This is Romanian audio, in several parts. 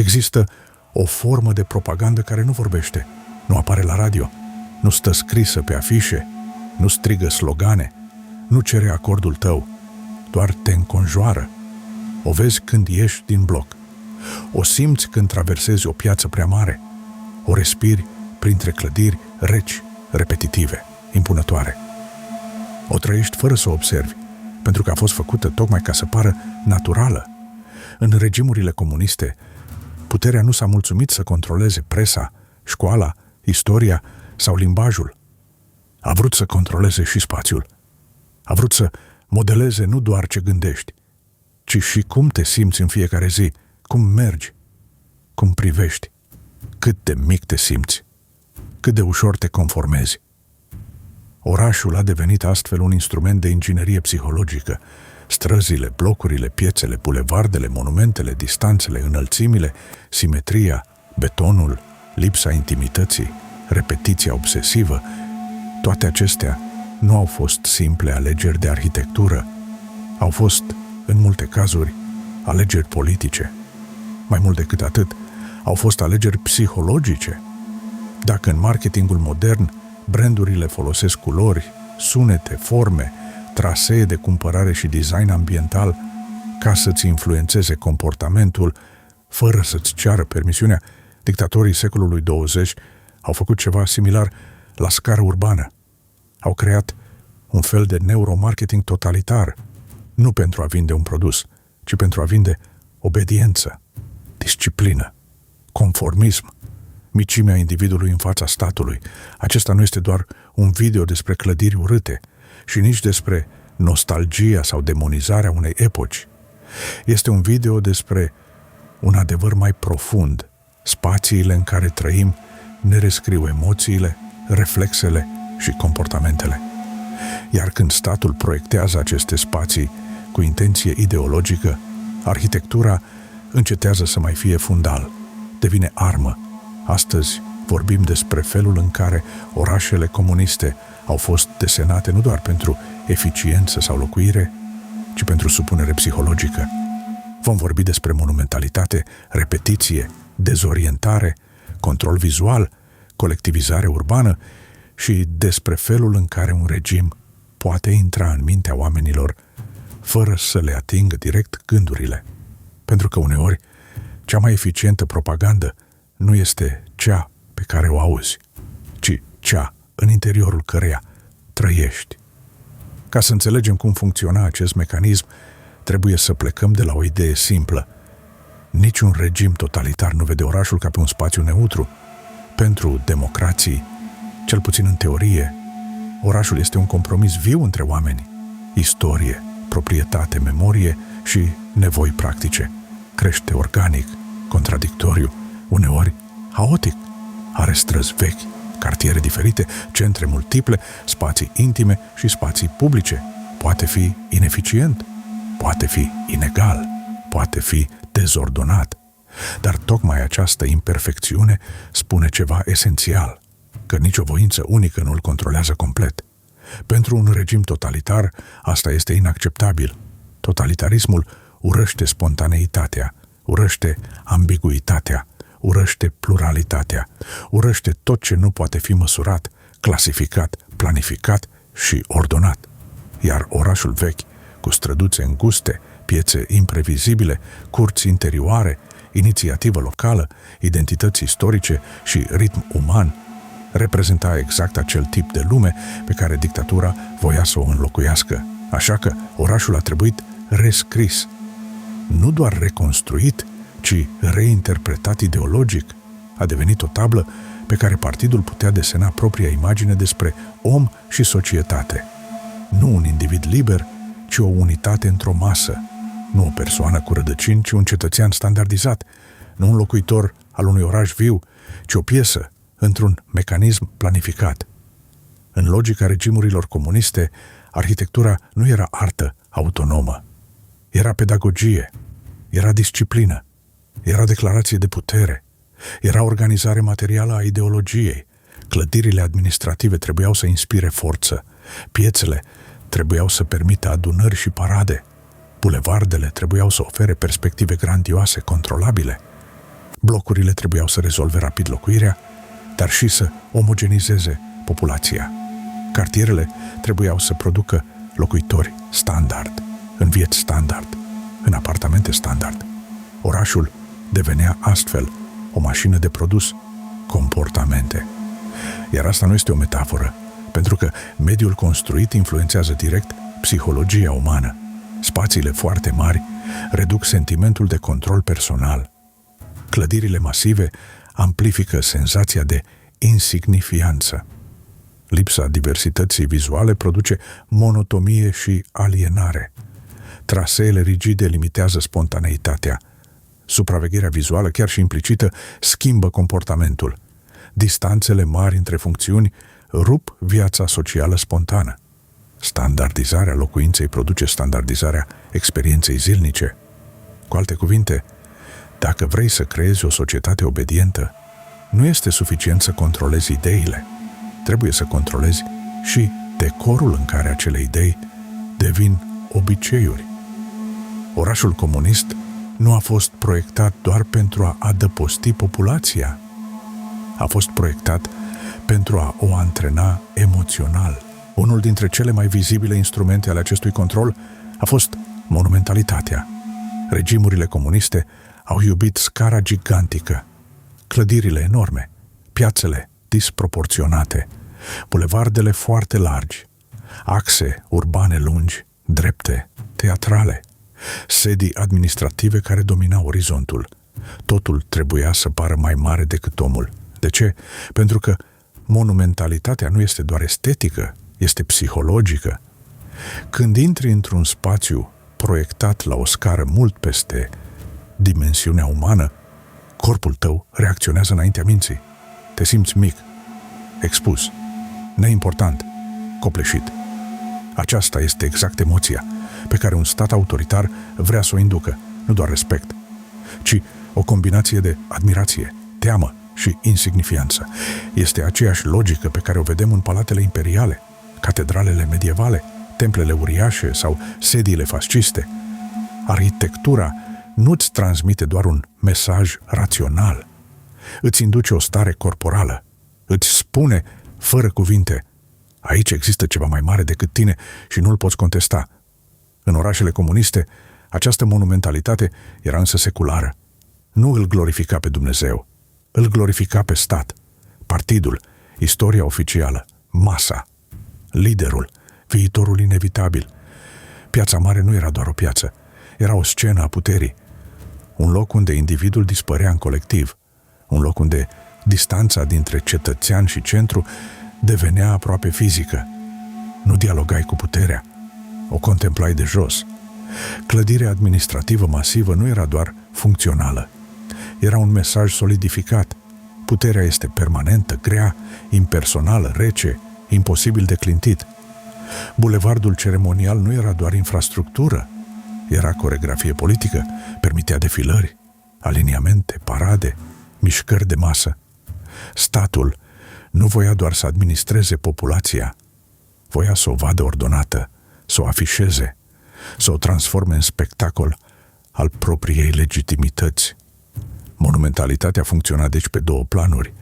Există o formă de propagandă care nu vorbește, nu apare la radio, nu stă scrisă pe afișe, nu strigă slogane, nu cere acordul tău, doar te înconjoară. O vezi când ieși din bloc. O simți când traversezi o piață prea mare. O respiri printre clădiri reci, repetitive, impunătoare. O trăiești fără să o observi, pentru că a fost făcută tocmai ca să pară naturală. În regimurile comuniste, puterea nu s-a mulțumit să controleze presa, școala, istoria sau limbajul. A vrut să controleze și spațiul. A vrut să modeleze nu doar ce gândești, ci și cum te simți în fiecare zi, cum mergi, cum privești, cât de mic te simți, cât de ușor te conformezi. Orașul a devenit astfel un instrument de inginerie psihologică. Străzile, blocurile, piețele, bulevardele, monumentele, distanțele, înălțimile, simetria, betonul, lipsa intimității, repetiția obsesivă, toate acestea nu au fost simple alegeri de arhitectură, au fost, în multe cazuri, alegeri politice. Mai mult decât atât, au fost alegeri psihologice. Dacă în marketingul modern brandurile folosesc culori, sunete, forme, trasee de cumpărare și design ambiental ca să-ți influențeze comportamentul, fără să-ți ceară permisiunea, dictatorii secolului 20 au făcut ceva similar la scară urbană. Au creat un fel de neuromarketing totalitar, nu pentru a vinde un produs, ci pentru a vinde obediență, disciplină, conformism, micimea individului în fața statului. Acesta nu este doar un video despre clădiri urâte și nici despre nostalgia sau demonizarea unei epoci. Este un video despre un adevăr mai profund. Spațiile în care trăim ne rescriu emoțiile, reflexele și comportamentele. Iar când statul proiectează aceste spații cu intenție ideologică, arhitectura încetează să mai fie fundal, devine armă. Astăzi vorbim despre felul în care orașele comuniste au fost desenate nu doar pentru eficiență sau locuire, ci pentru supunere psihologică. Vom vorbi despre monumentalitate, repetiție, dezorientare, control vizual, colectivizare urbană și despre felul în care un regim poate intra în mintea oamenilor fără să le atingă direct gândurile. Pentru că uneori, cea mai eficientă propagandă nu este cea pe care o auzi, ci cea în interiorul căreia trăiești. Ca să înțelegem cum funcționa acest mecanism, trebuie să plecăm de la o idee simplă. Niciun regim totalitar nu vede orașul ca pe un spațiu neutru. Pentru democrații, cel puțin în teorie, orașul este un compromis viu între oameni. Istorie, proprietate, memorie și nevoi practice. Crește organic, contradictoriu, uneori haotic. Are străzi vechi, cartiere diferite, centre multiple, spații intime și spații publice. Poate fi ineficient, poate fi inegal, poate fi dezordonat. Dar tocmai această imperfecțiune spune ceva esențial, că nicio voință unică nu îl controlează complet. Pentru un regim totalitar, asta este inacceptabil. Totalitarismul urăște spontaneitatea, urăște ambiguitatea, urăște pluralitatea, urăște tot ce nu poate fi măsurat, clasificat, planificat și ordonat. Iar orașul vechi, cu străduțe înguste, piețe imprevizibile, curți interioare, inițiativă locală, identități istorice și ritm uman, reprezenta exact acel tip de lume pe care dictatura voia să o înlocuiască. Așa că orașul a trebuit rescris, nu doar reconstruit, ci reinterpretat ideologic. A devenit o tablă pe care partidul putea desena propria imagine despre om și societate. Nu un individ liber, ci o unitate într-o masă. Nu o persoană cu rădăcini, ci un cetățean standardizat. Nu un locuitor al unui oraș viu, ci o piesă într-un mecanism planificat. În logica regimurilor comuniste, arhitectura nu era artă autonomă. Era pedagogie, era disciplină, era declarație de putere, era organizare materială a ideologiei. Clădirile administrative trebuiau să inspire forță, piețele trebuiau să permită adunări și parade, bulevardele trebuiau să ofere perspective grandioase, controlabile. Blocurile trebuiau să rezolve rapid locuirea, dar și să omogenizeze populația. Cartierele trebuiau să producă locuitori standard, în vieți standard, în apartamente standard. Orașul devenea astfel o mașină de produs comportamente. Iar asta nu este o metaforă, pentru că mediul construit influențează direct psihologia umană. Spațiile foarte mari reduc sentimentul de control personal. Clădirile masive amplifică senzația de insignifianță. Lipsa diversității vizuale produce monotonie și alienare. Traseele rigide limitează spontaneitatea. Supravegherea vizuală, chiar și implicită, schimbă comportamentul. Distanțele mari între funcțiuni rup viața socială spontană. Standardizarea locuinței produce standardizarea experienței zilnice. Cu alte cuvinte, dacă vrei să creezi o societate obedientă, nu este suficient să controlezi ideile. Trebuie să controlezi și decorul în care acele idei devin obiceiuri. Orașul comunist nu a fost proiectat doar pentru a adăposti populația. A fost proiectat pentru a o antrena emoțional. Unul dintre cele mai vizibile instrumente ale acestui control a fost monumentalitatea. Regimurile comuniste au iubit scara gigantică, clădirile enorme, piațele disproporționate, bulevardele foarte largi, axe urbane lungi, drepte, teatrale, sedii administrative care dominau orizontul. Totul trebuia să pară mai mare decât omul. De ce? Pentru că monumentalitatea nu este doar estetică, este psihologică. Când intri într-un spațiu proiectat la o scară mult peste dimensiunea umană, corpul tău reacționează înaintea minții. Te simți mic, expus, neimportant, copleșit. Aceasta este exact emoția pe care un stat autoritar vrea să o inducă, nu doar respect, ci o combinație de admirație, teamă și insignifianță. Este aceeași logică pe care o vedem în palatele imperiale, catedralele medievale, templele uriașe sau sediile fasciste. Arhitectura nu-ți transmite doar un mesaj rațional, îți induce o stare corporală, îți spune, fără cuvinte, aici există ceva mai mare decât tine și nu-l poți contesta. În orașele comuniste, această monumentalitate era însă seculară. Nu îl glorifica pe Dumnezeu, îl glorifica pe stat, partidul, istoria oficială, masa, liderul, viitorul inevitabil. Piața mare nu era doar o piață, era o scenă a puterii, un loc unde individul dispărea în colectiv, un loc unde distanța dintre cetățean și centru devenea aproape fizică. Nu dialogai cu puterea, o contemplai de jos. Clădirea administrativă masivă nu era doar funcțională, era un mesaj solidificat. Puterea este permanentă, grea, impersonală, rece, imposibil de clintit. Bulevardul ceremonial nu era doar infrastructură, era coregrafie politică, permitea defilări, aliniamente, parade, mișcări de masă. Statul nu voia doar să administreze populația, voia să o vadă ordonată, să o afișeze, să o transforme în spectacol al propriei legitimități. Monumentalitatea funcționa deci pe două planuri.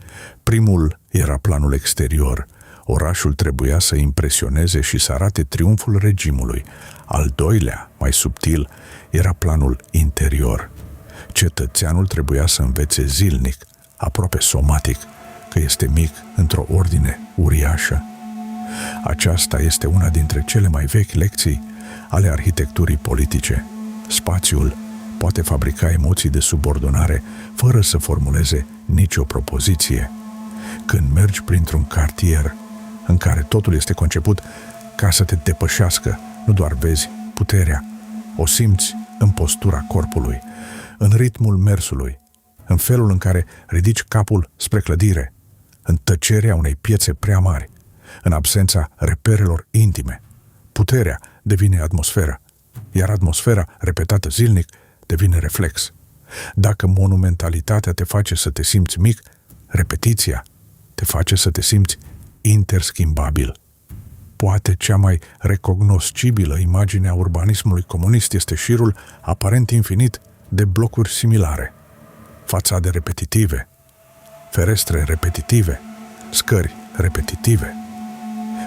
Primul era planul exterior. Orașul trebuia să impresioneze și să arate triumful regimului. Al doilea, mai subtil, era planul interior. Cetățeanul trebuia să învețe zilnic, aproape somatic, că este mic într-o ordine uriașă. Aceasta este una dintre cele mai vechi lecții ale arhitecturii politice. Spațiul poate fabrica emoții de subordonare fără să formuleze nicio propoziție. Când mergi printr-un cartier în care totul este conceput ca să te depășească, nu doar vezi puterea, o simți în postura corpului, în ritmul mersului, în felul în care ridici capul spre clădire, în tăcerea unei piețe prea mari, în absența reperelor intime. Puterea devine atmosferă, iar atmosfera, repetată zilnic, devine reflex. Dacă monumentalitatea te face să te simți mic, repetiția te face să te simți interschimbabil. Poate cea mai recognoscibilă imagine a urbanismului comunist este șirul aparent infinit de blocuri similare. fațade repetitive, ferestre repetitive, scări repetitive,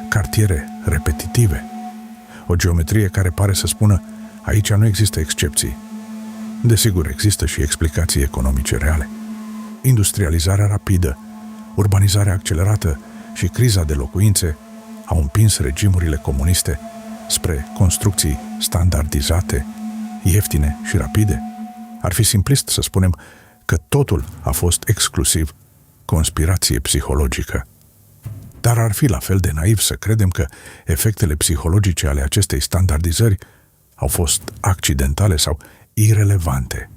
cartiere repetitive. O geometrie care pare să spună: aici nu există excepții. Desigur, există și explicații economice reale. Industrializarea rapidă, urbanizarea accelerată și criza de locuințe au împins regimurile comuniste spre construcții standardizate, ieftine și rapide. Ar fi simplist să spunem că totul a fost exclusiv conspirație psihologică. Dar ar fi la fel de naiv să credem că efectele psihologice ale acestei standardizări au fost accidentale sau irelevante.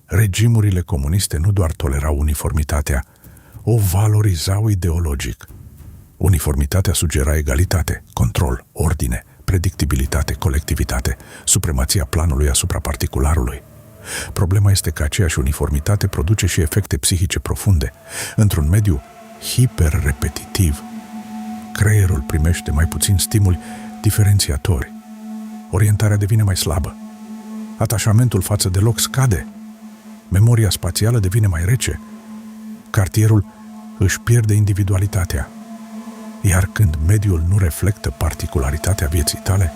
Regimurile comuniste nu doar tolerau uniformitatea, o valorizau ideologic. Uniformitatea sugera egalitate, control, ordine, predictibilitate, colectivitate, supremația planului asupra particularului. Problema este că aceeași uniformitate produce și efecte psihice profunde. Într-un mediu hiperrepetitiv, creierul primește mai puțin stimuli diferențiatori. Orientarea devine mai slabă. Atașamentul față de loc scade. Memoria spațială devine mai rece. Cartierul își pierde individualitatea. Iar când mediul nu reflectă particularitatea vieții tale,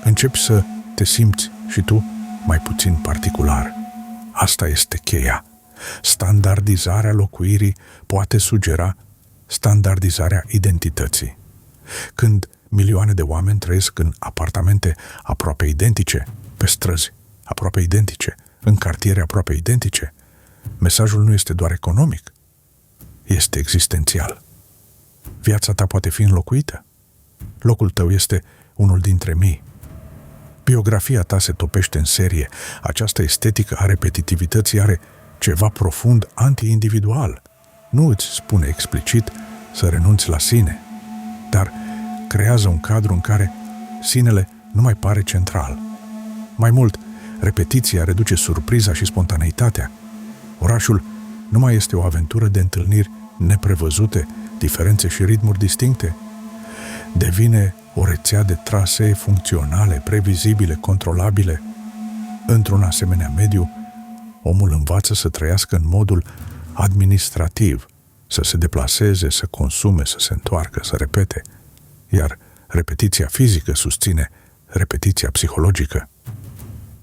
începi să te simți și tu mai puțin particular. Asta este cheia. Standardizarea locuirii poate sugera standardizarea identității. Când milioane de oameni trăiesc în apartamente aproape identice, pe străzi aproape identice, în cartiere aproape identice, mesajul nu este doar economic, este existențial. Viața ta poate fi înlocuită. Locul tău este unul dintre mii. Biografia ta se topește în serie. Această estetică a repetitivității are ceva profund anti-individual. Nu îți spune explicit să renunți la sine, dar creează un cadru în care sinele nu mai pare central. Mai mult, repetiția reduce surpriza și spontaneitatea. Orașul nu mai este o aventură de întâlniri neprevăzute, diferențe și ritmuri distincte. Devine o rețea de trasee funcționale, previzibile, controlabile. Într-un asemenea mediu, omul învață să trăiască în modul administrativ, să se deplaseze, să consume, să se întoarcă, să repete, iar repetiția fizică susține repetiția psihologică.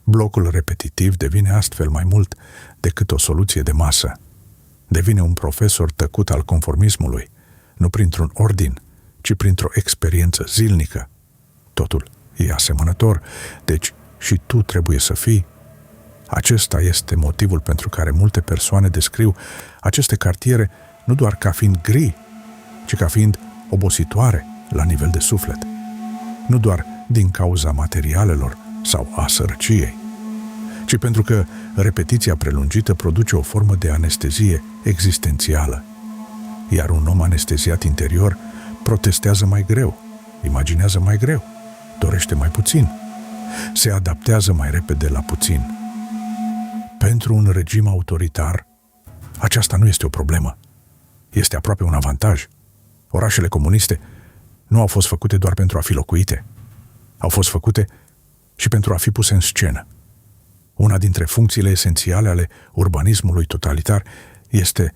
Blocul repetitiv devine astfel mai mult decât o soluție de masă. Devine un profesor tăcut al conformismului, nu printr-un ordin, ci printr-o experiență zilnică. Totul e asemănător, deci și tu trebuie să fii. Acesta este motivul pentru care multe persoane descriu aceste cartiere nu doar ca fiind gri, ci ca fiind obositoare la nivel de suflet. Nu doar din cauza materialelor sau a sărăciei, ci pentru că repetiția prelungită produce o formă de anestezie existențială. Iar un om anesteziat interior protestează mai greu, imaginează mai greu, dorește mai puțin, se adaptează mai repede la puțin. Pentru un regim autoritar, aceasta nu este o problemă. Este aproape un avantaj. Orașele comuniste nu au fost făcute doar pentru a fi locuite. Au fost făcute și pentru a fi puse în scenă. Una dintre funcțiile esențiale ale urbanismului totalitar este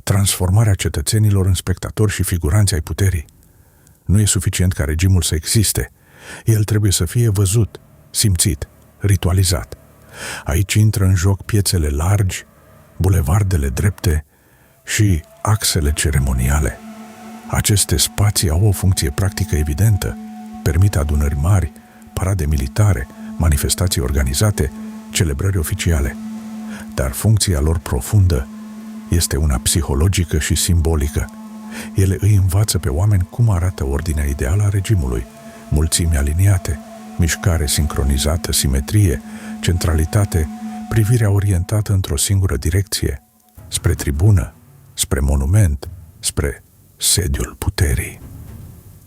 transformarea cetățenilor în spectatori și figuranți ai puterii. Nu e suficient ca regimul să existe. El trebuie să fie văzut, simțit, ritualizat. Aici intră în joc piețele largi, bulevardele drepte și axele ceremoniale. Aceste spații au o funcție practică evidentă, permit adunări mari, parade militare, manifestații organizate, celebrări oficiale. Dar funcția lor profundă este una psihologică și simbolică. Ele îi învață pe oameni cum arată ordinea ideală a regimului: mulțimi aliniate, mișcare sincronizată, simetrie, centralitate, privirea orientată într-o singură direcție, spre tribună, spre monument, spre sediul puterii.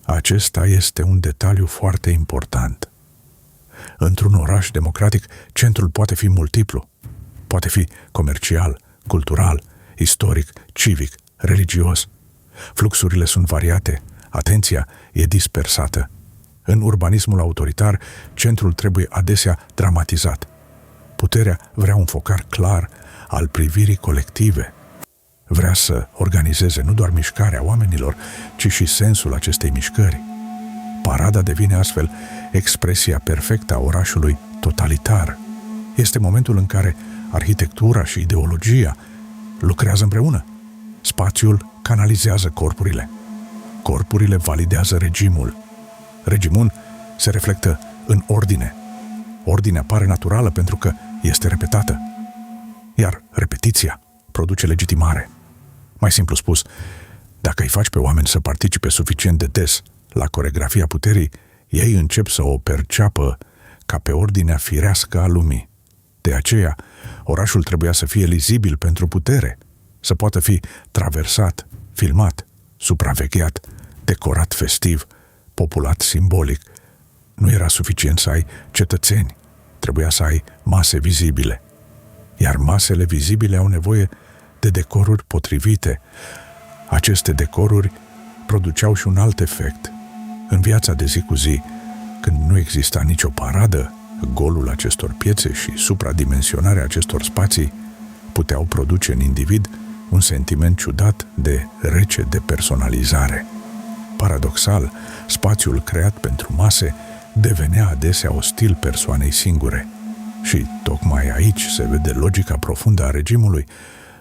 Acesta este un detaliu foarte important. Într-un oraș democratic, centrul poate fi multiplu. Poate fi comercial, cultural, istoric, civic, religios. Fluxurile sunt variate, atenția e dispersată. În urbanismul autoritar, centrul trebuie adesea dramatizat. Puterea vrea un focar clar, al privirii colective. Vrea să organizeze nu doar mișcarea oamenilor, ci și sensul acestei mișcări. Parada devine astfel expresia perfectă a orașului totalitar. Este momentul în care arhitectura și ideologia lucrează împreună. Spațiul canalizează corpurile. Corpurile validează regimul. Regimul se reflectă în ordine. Ordinea pare naturală pentru că este repetată. Iar repetiția produce legitimare. Mai simplu spus, dacă îi faci pe oameni să participe suficient de des la coregrafia puterii, ei încep să o perceapă ca pe ordinea firească a lumii. De aceea, orașul trebuia să fie lizibil pentru putere, să poată fi traversat, filmat, supravegheat, decorat festiv, populat simbolic. Nu era suficient să ai cetățeni, trebuia să ai mase vizibile. Iar masele vizibile au nevoie de decoruri potrivite. Aceste decoruri produceau și un alt efect. În viața de zi cu zi, când nu exista nicio paradă, golul acestor piețe și supradimensionarea acestor spații puteau produce în individ un sentiment ciudat de rece depersonalizare. Paradoxal, spațiul creat pentru mase devenea adesea ostil persoanei singure. Și tocmai aici se vede logica profundă a regimului.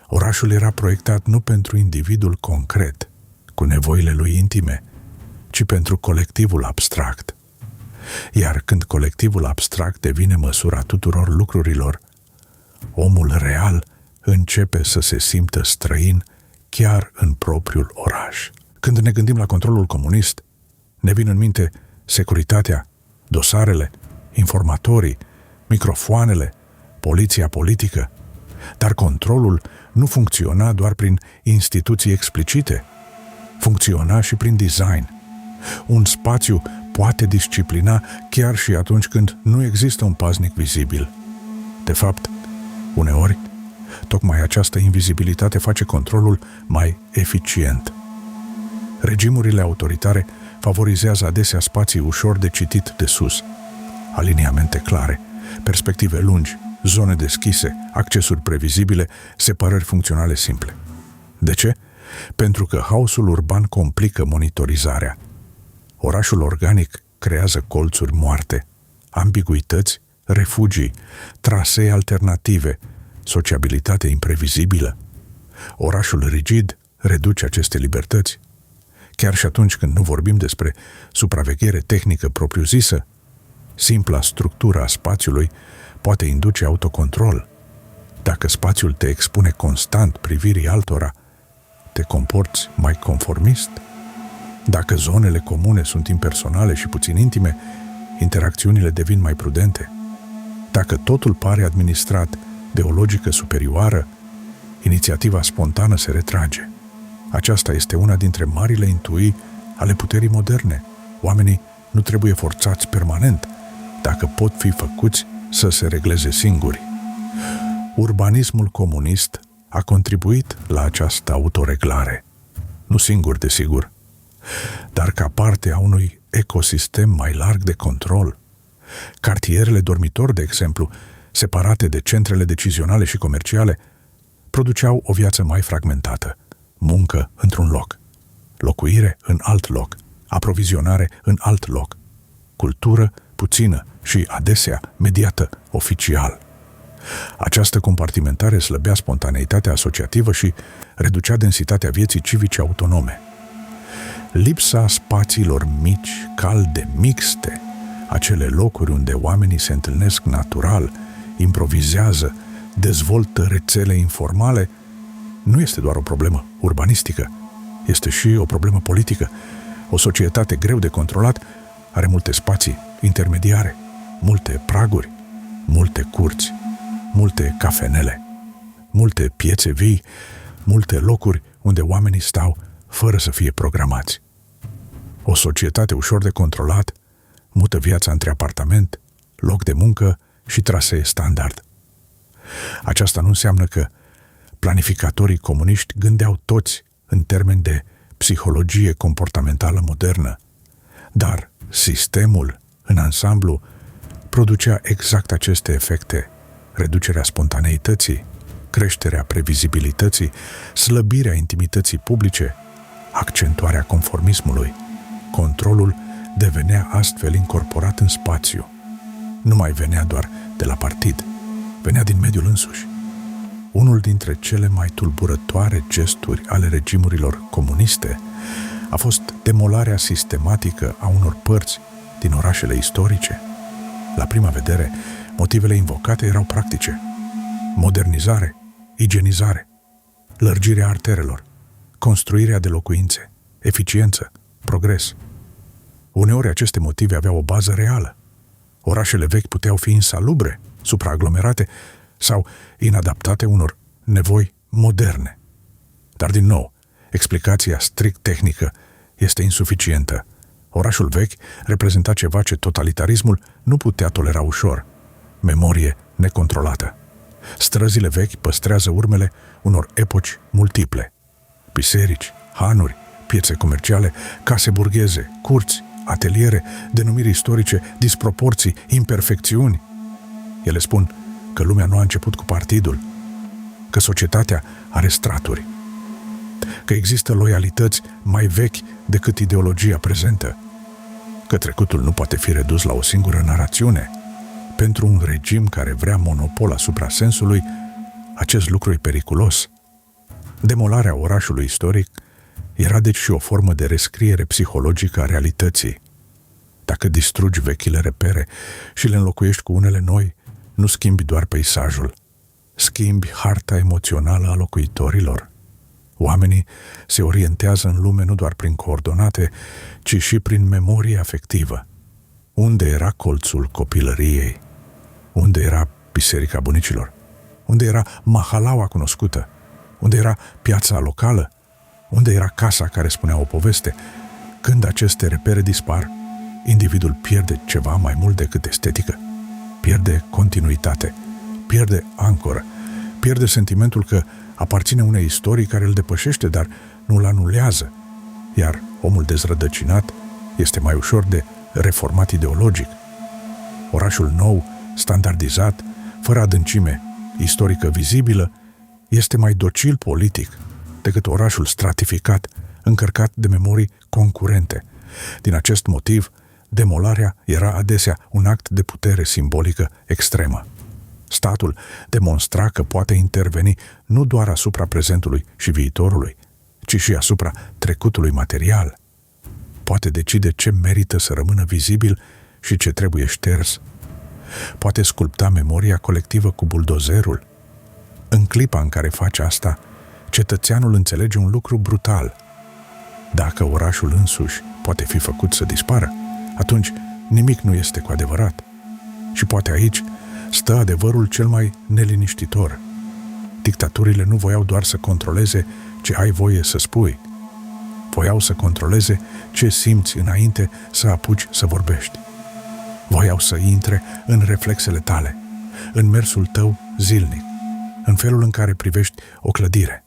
Orașul era proiectat nu pentru individul concret, cu nevoile lui intime, ci pentru colectivul abstract. Iar când colectivul abstract devine măsura tuturor lucrurilor, omul real începe să se simtă străin chiar în propriul oraș. Când ne gândim la controlul comunist, ne vin în minte securitatea, dosarele, informatorii, microfoanele, poliția politică, dar controlul nu funcționa doar prin instituții explicite, funcționa și prin design. Un spațiu poate disciplina chiar și atunci când nu există un paznic vizibil. De fapt, uneori, tocmai această invizibilitate face controlul mai eficient. Regimurile autoritare favorizează adesea spații ușor de citit de sus, aliniamente clare, perspective lungi, zone deschise, accesuri previzibile, separări funcționale simple. De ce? Pentru că haosul urban complică monitorizarea. Orașul organic creează colțuri moarte, ambiguități, refugii, trasee alternative, sociabilitate imprevizibilă. Orașul rigid reduce aceste libertăți. Chiar și atunci când nu vorbim despre supraveghere tehnică propriu-zisă, simpla structură a spațiului poate induce autocontrol. Dacă spațiul te expune constant privirii altora, te comporți mai conformist. Dacă zonele comune sunt impersonale și puțin intime, interacțiunile devin mai prudente. Dacă totul pare administrat de o logică superioară, inițiativa spontană se retrage. Aceasta este una dintre marile intuii ale puterii moderne. Oamenii nu trebuie forțați permanent, dacă pot fi făcuți să se regleze singuri. Urbanismul comunist a contribuit la această autoreglare. Nu singur, desigur, dar ca parte a unui ecosistem mai larg de control. Cartierele dormitor, de exemplu, separate de centrele decizionale și comerciale, produceau o viață mai fragmentată. Muncă într-un loc, locuire în alt loc, aprovizionare în alt loc, cultură puțină și adesea mediată oficial. Această compartimentare slăbea spontaneitatea asociativă și reducea densitatea vieții civice autonome. Lipsa spațiilor mici, calde, mixte, acele locuri unde oamenii se întâlnesc natural, improvizează, dezvoltă rețele informale, nu este doar o problemă urbanistică, este și o problemă politică. O societate greu de controlat are multe spații intermediare, multe praguri, multe curți, multe cafenele, multe piețe vii, multe locuri unde oamenii stau fără să fie programați. O societate ușor de controlat mută viața între apartament, loc de muncă și trasee standard. Aceasta nu înseamnă că planificatorii comuniști gândeau toți în termeni de psihologie comportamentală modernă, dar sistemul, în ansamblu, producea exact aceste efecte: reducerea spontaneității, creșterea previzibilității, slăbirea intimității publice, accentuarea conformismului. Controlul devenea astfel incorporat în spațiu. Nu mai venea doar de la partid, venea din mediul însuși. Unul dintre cele mai tulburătoare gesturi ale regimurilor comuniste a fost demolarea sistematică a unor părți din orașele istorice. La prima vedere, motivele invocate erau practice: modernizare, igienizare, lărgirea arterelor, construirea de locuințe, eficiență, progres. Uneori aceste motive aveau o bază reală. Orașele vechi puteau fi insalubre, supraaglomerate sau inadaptate unor nevoi moderne. Dar, din nou, explicația strict tehnică este insuficientă. Orașul vechi reprezenta ceva ce totalitarismul nu putea tolera ușor: memorie necontrolată. Străzile vechi păstrează urmele unor epoci multiple. Biserici, hanuri, piețe comerciale, case burgheze, curți, ateliere, denumiri istorice, disproporții, imperfecțiuni. Ele spun că lumea nu a început cu partidul, că societatea are straturi, că există loialități mai vechi decât ideologia prezentă, că trecutul nu poate fi redus la o singură narațiune. Pentru un regim care vrea monopol asupra sensului, acest lucru e periculos. Demolarea orașului istoric era deci și o formă de rescriere psihologică a realității. Dacă distrugi vechile repere și le înlocuiești cu unele noi, nu schimbi doar peisajul, schimbi harta emoțională a locuitorilor. Oamenii se orientează în lume nu doar prin coordonate, ci și prin memorie afectivă. Unde era colțul copilăriei? Unde era biserica bunicilor? Unde era mahalaua cunoscută? Unde era piața locală? Unde era casa care spunea o poveste? Când aceste repere dispar, individul pierde ceva mai mult decât estetică. Pierde continuitate, pierde ancoră, pierde sentimentul că aparține unei istorii care îl depășește, dar nu îl anulează. Iar omul dezrădăcinat este mai ușor de reformat ideologic. Orașul nou, standardizat, fără adâncime istorică vizibilă, este mai docil politic decât orașul stratificat, încărcat de memorii concurente. Din acest motiv, demolarea era adesea un act de putere simbolică extremă. Statul demonstra că poate interveni nu doar asupra prezentului și viitorului, ci și asupra trecutului material. Poate decide ce merită să rămână vizibil și ce trebuie șters. Poate sculpta memoria colectivă cu buldozerul. În clipa în care face asta, cetățeanul înțelege un lucru brutal. Dacă orașul însuși poate fi făcut să dispară, atunci nimic nu este cu adevărat. Și poate aici stă adevărul cel mai neliniștitor. Dictaturile nu voiau doar să controleze ce ai voie să spui. Voiau să controleze ce simți înainte să apuci să vorbești. Voiau să intre în reflexele tale, în mersul tău zilnic, în felul în care privești o clădire,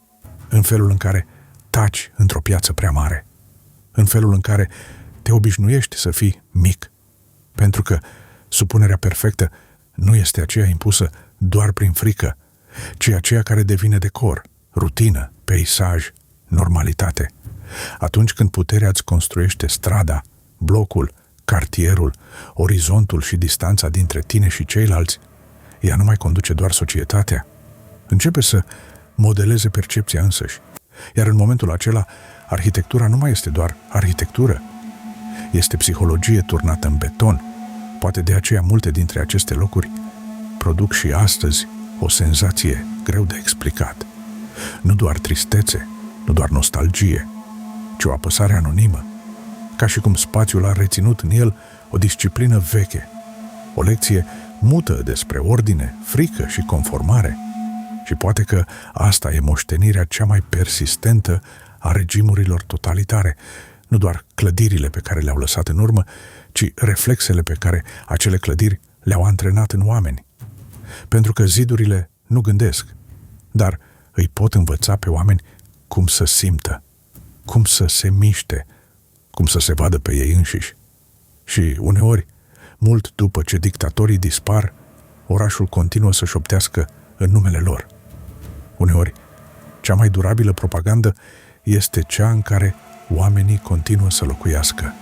în felul în care taci într-o piață prea mare, în felul în care te obișnuiești să fii mic, pentru că supunerea perfectă nu este aceea impusă doar prin frică, ci aceea care devine decor, rutină, peisaj, normalitate. Atunci când puterea îți construiește strada, blocul, cartierul, orizontul și distanța dintre tine și ceilalți, ea nu mai conduce doar societatea. Începe să modeleze percepția însăși. Iar în momentul acela, arhitectura nu mai este doar arhitectură. Este psihologie turnată în beton. Poate de aceea multe dintre aceste locuri produc și astăzi o senzație greu de explicat. Nu doar tristețe, nu doar nostalgie, ci o apăsare anonimă, ca și cum spațiul a reținut în el o disciplină veche, o lecție mută despre ordine, frică și conformare. Și poate că asta e moștenirea cea mai persistentă a regimurilor totalitare, nu doar clădirile pe care le-au lăsat în urmă, ci reflexele pe care acele clădiri le-au antrenat în oameni. Pentru că zidurile nu gândesc, dar îi pot învăța pe oameni cum să simtă, cum să se miște, cum să se vadă pe ei înșiși. Și uneori, mult după ce dictatorii dispar, orașul continuă să șoptească în numele lor. Uneori, cea mai durabilă propagandă este cea în care oamenii continuă să locuiască.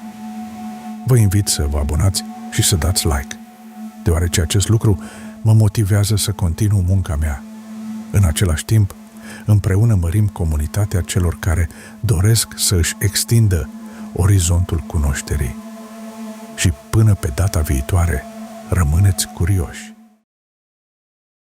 Vă invit să vă abonați și să dați like, deoarece acest lucru mă motivează să continu munca mea. În același timp, împreună mărim comunitatea celor care doresc să își extindă orizontul cunoașterii. Și până pe data viitoare, rămâneți curioși.